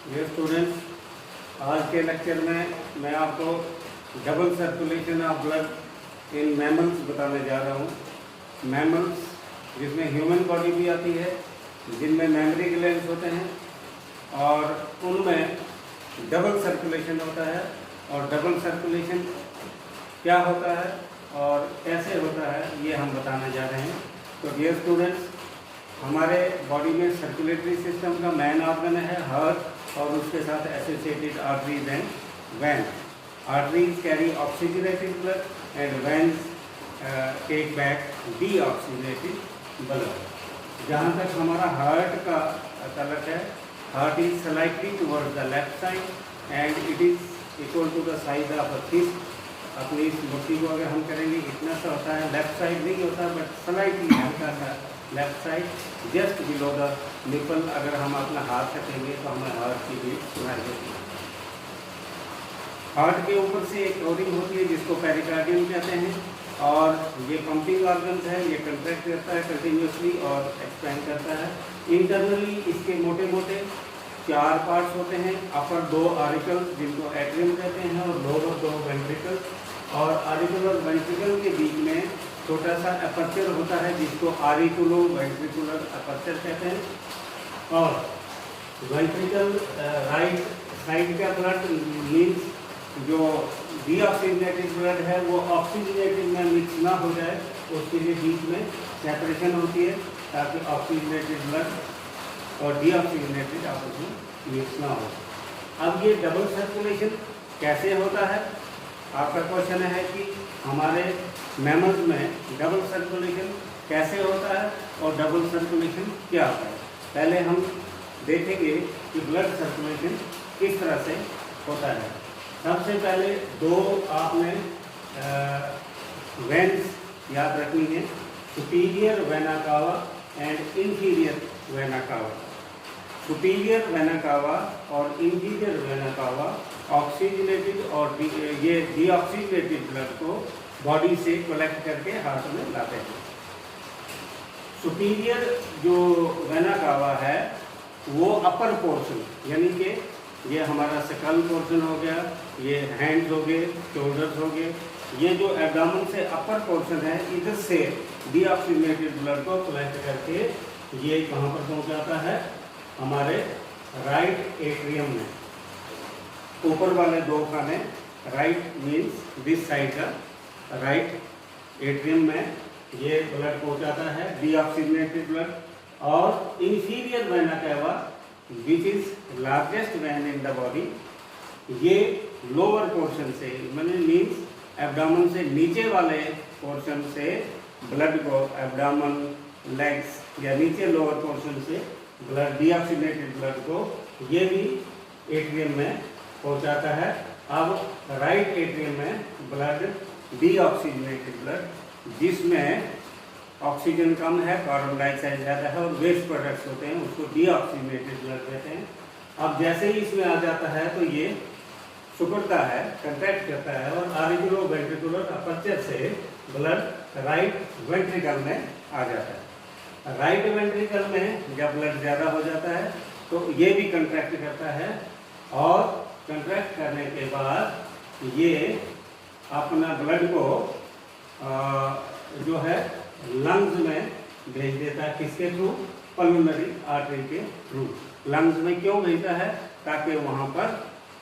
Dear students, आज के lecture में मैं आपको double circulation of blood in mammals बताने जा रहा हूँ। मैमल्स जिसमें ह्यूमन बॉडी भी आती है, जिनमें मेमोरी ग्लैंड्स होते हैं और उनमें डबल सर्कुलेशन होता है। और डबल सर्कुलेशन क्या होता है और कैसे होता है ये हम बताने जा रहे हैं। तो डियर स्टूडेंट्स, हमारे बॉडी में सर्कुलेटरी सिस्टम का मेन ऑर्गन है हार्ट और उसके साथ associated arteries and vein. Arteries carry oxygenated blood and veins take back deoxygenated blood. जहाँ तक हमारा हार्ट का तलक है, heart is slightly towards the left side and it is equal to the size of a fist. अपनी इस मुट्ठी को अगर हम करेंगे इतना सा होता है, लेफ्ट साइड नहीं होता बट स्लाइटली हल्का सा left side just below the nipple. अगर हम अपना हाथ रखेंगे तो हमें हार्ट की बीट सुनाई देती है। हार्ट के ऊपर से एक कोरिंग होती है जिसको पेरिकार्डियम कहते हैं और ये पंपिंग ऑर्गन है, ये कंट्रैक्ट करता है कंटिन्यूसली और एक्सपेंड करता है। इंटरनली इसके मोटे मोटे 4 पार्ट्स होते हैं। अपर 2 ऑरिकल्स जिनको एट्रियम कहते हैं और लोअर 2 वेंट्रिकल्स। और ऑरिकल और वेंट्रिकल के बीच में छोटा सा अपर्चर होता है जिसको ऑरिकुलो वेंट्रिकुलर अपर्चर कहते हैं। और वेंट्रिकल राइट साइड का ब्लड मीन्स जो डीऑक्सीजनेटेड ब्लड है वो ऑक्सीजनेटेड में मिक्स ना हो जाए, उसके लिए बीच में सेपरेशन होती है ताकि ऑक्सीजनेटेड ब्लड और डीऑक्सीजनेटेड आपस में मिक्स ना हो। अब ये डबल सर्कुलेशन कैसे होता है? आपका क्वेश्चन है कि हमारे मैमल्स में डबल सर्कुलेशन कैसे होता है और डबल सर्कुलेशन क्या होता है। पहले हम देखेंगे कि ब्लड सर्कुलेशन किस तरह से होता है। सबसे पहले 2 आपने वेन्स याद रखनी है, superior vena cava and inferior vena cava. Superior vena cava और इंफीरियर वेना कावा ऑक्सीजनेटेड और ये डीऑक्सीजनेटेड ब्लड को बॉडी से कलेक्ट करके हार्ट में लाते हैं। सुपीरियर जो वेना कावा है वो अपर पोर्शन यानी कि ये हमारा सकल पोर्शन हो गया, ये हैंड्स हो गए, शोल्डर्स हो गए, ये जो एब्डोमेन से अपर पोर्शन है इधर से डीऑक्सीजनेटेड ब्लड को कलेक्ट करके ये कहाँ पर पहुँचाता है? हमारे राइट एट्रियम में। ऊपर वाले 2 खाने राइट मीन्स दिस साइड का राइट एट्रियम में ये ब्लड पहुंचाता है डीऑक्सीजनेटेड ब्लड। और inferior vena cava which is largest when in the body, ये लोअर पोर्शन से मीन्स एब्डोमेन से नीचे वाले पोर्शन से ब्लड को एब्डोमेन लेग्स या नीचे लोअर पोर्शन से ब्लड डीऑक्सीजनेटेड ब्लड को ये भी एट्रियम में पहुंचाता है। अब राइट एट्रियम में ब्लड डीऑक्सीजनेटेड ब्लड जिसमें ऑक्सीजन कम है, कार्बन डाइऑक्साइड ज़्यादा है और वेस्ट प्रोडक्ट्स होते हैं उसको डीऑक्सीजनेटेड ब्लड कहते हैं। अब जैसे ही इसमें आ जाता है तो ये सिकुड़ता है, कंट्रैक्ट करता है और ऑरिकुलो वेंट्रिकुलर अपर्चर से ब्लड राइट वेंट्रिकल में आ जाता है। राइट वेंट्रिकल में जब ब्लड ज़्यादा हो जाता है तो ये भी कंट्रैक्ट करता है और कंट्रैक्ट करने के बाद ये अपना ब्लड को जो है लंग्स में भेज देता है। किसके थ्रू? पल्मोनरी आर्टरी के थ्रू। लंग्स में क्यों भेजता है? ताकि वहाँ पर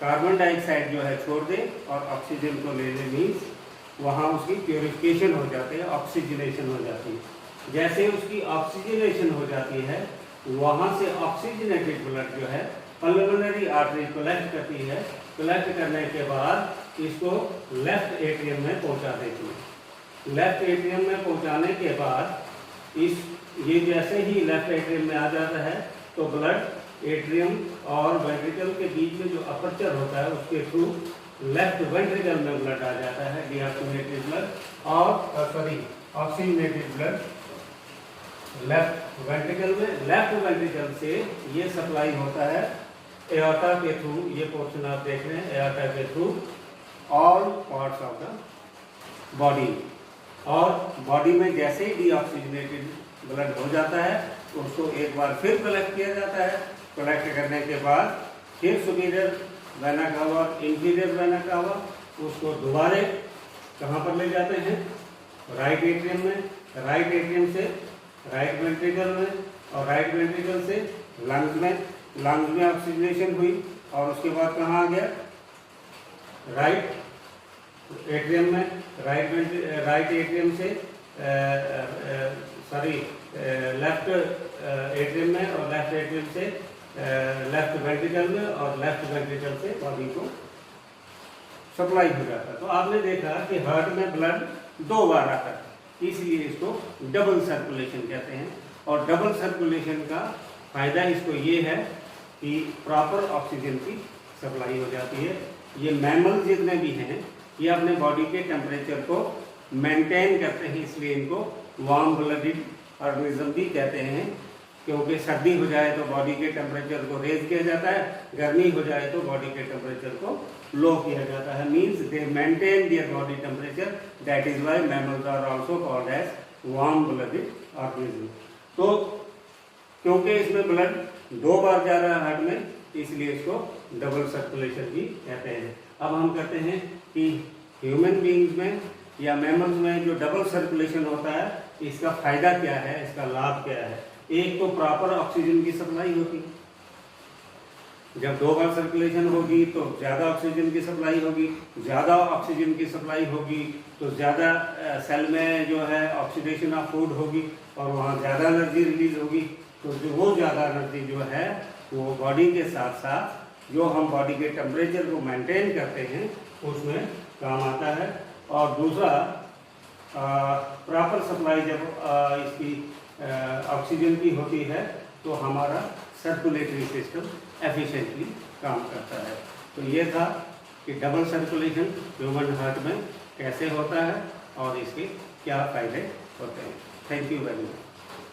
कार्बन डाइऑक्साइड जो है छोड़ दे और ऑक्सीजन को ले ले, मीन्स वहाँ उसकी प्योरिफिकेशन हो जाती है, ऑक्सीजनेशन हो जाती है। जैसे उसकी ऑक्सीजनेशन हो जाती है वहाँ से ऑक्सीजनेटेड ब्लड जो है पल्मोनरी आर्टरी कलेक्ट करती है। कलेक्ट करने के बाद इसको लेफ्ट एट्रियम में पहुँचा देती है। लेफ्ट एट्रियम में पहुँचाने के बाद ये जैसे ही लेफ्ट एट्रियम में आ जाता है तो ब्लड एट्रियम और वेंट्रिकल के बीच में जो अपर्चर होता है उसके थ्रू लेफ्ट वेंट्रिकल में ब्लड आ जाता है, डीऑक्सीजनेटेड ब्लड और ऑक्सीजनेटेड ब्लड लेफ्ट वेंट्रिकल में। लेफ्ट वेंट्रिकल से ये सप्लाई होता है एओर्टा के थ्रू, ये पोर्शन आप देख रहे हैं, एओर्टा के through all parts of the body. और बॉडी में जैसे ही डीऑक्सीजनेटेड ब्लड हो जाता है तो उसको एक बार फिर कलेक्ट किया जाता है। कलेक्ट करने के बाद फिर सुपीरियर वेना कावा और इंफीरियर वेना कावा उसको दोबारे कहाँ पर ले जाते हैं, राइट एट्रियम में, राइट एट्रियम से राइट वेंट्रिकल में, और राइट वेंट्रिकल से लंग्स में ऑक्सीजनेशन हुई, और उसके बाद कहाँ आ गया, राइट एट्रियम में, राइट एट्रियम से लेफ्ट एट्रियम में, और लेफ्ट एट्रियम से लेफ्ट वेंट्रिकल में, और लेफ्ट वेंट्रिकल से बॉडी को सप्लाई हो जाता है। तो आपने देखा कि हार्ट में ब्लड 2 बार आता है, इसलिए इसको डबल सर्कुलेशन कहते हैं। और डबल सर्कुलेशन का फायदा इसको ये है कि प्रॉपर ऑक्सीजन की सप्लाई हो जाती है। ये मैमल जितने भी हैं ये अपने बॉडी के टेम्परेचर को मेंटेन करते हैं, इसलिए इनको वार्म ब्लडेड ऑर्गेनिज्म भी कहते हैं, क्योंकि सर्दी हो जाए तो बॉडी के टेम्परेचर को रेज किया जाता है, गर्मी हो जाए तो बॉडी के टेम्परेचर को लो किया जाता है। Means they maintain their body temperature, that is why mammals are also called as warm blooded organism. तो क्योंकि इसमें ब्लड 2 बार जा रहा है हार्ट में, इसलिए इसको डबल सर्कुलेशन भी कहते हैं। अब हम कहते हैं कि ह्यूमन बीइंग्स में या मैमल्स में जो डबल सर्कुलेशन होता है, इसका फायदा क्या है, इसका लाभ क्या है। एक तो प्रॉपर ऑक्सीजन की सप्लाई होती है, जब 2 बार सर्कुलेशन होगी तो ज़्यादा ऑक्सीजन की सप्लाई होगी, ज़्यादा ऑक्सीजन की सप्लाई होगी तो ज़्यादा सेल में जो है ऑक्सीडेशन ऑफ फूड होगी, और वहाँ ज़्यादा एनर्जी रिलीज होगी। तो जो वो ज़्यादा एनर्जी जो है वो बॉडी के साथ साथ जो हम बॉडी के टेम्परेचर को मेंटेन करते हैं उसमें काम आता है। और दूसरा, प्रॉपर सप्लाई जब इसकी ऑक्सीजन की होती है तो हमारा सर्कुलेटरी सिस्टम एफिशिएंटली काम करता है। तो ये था कि डबल सर्कुलेशन ह्यूमन हार्ट में कैसे होता है और इसके क्या फ़ायदे होते हैं। Thank you very much.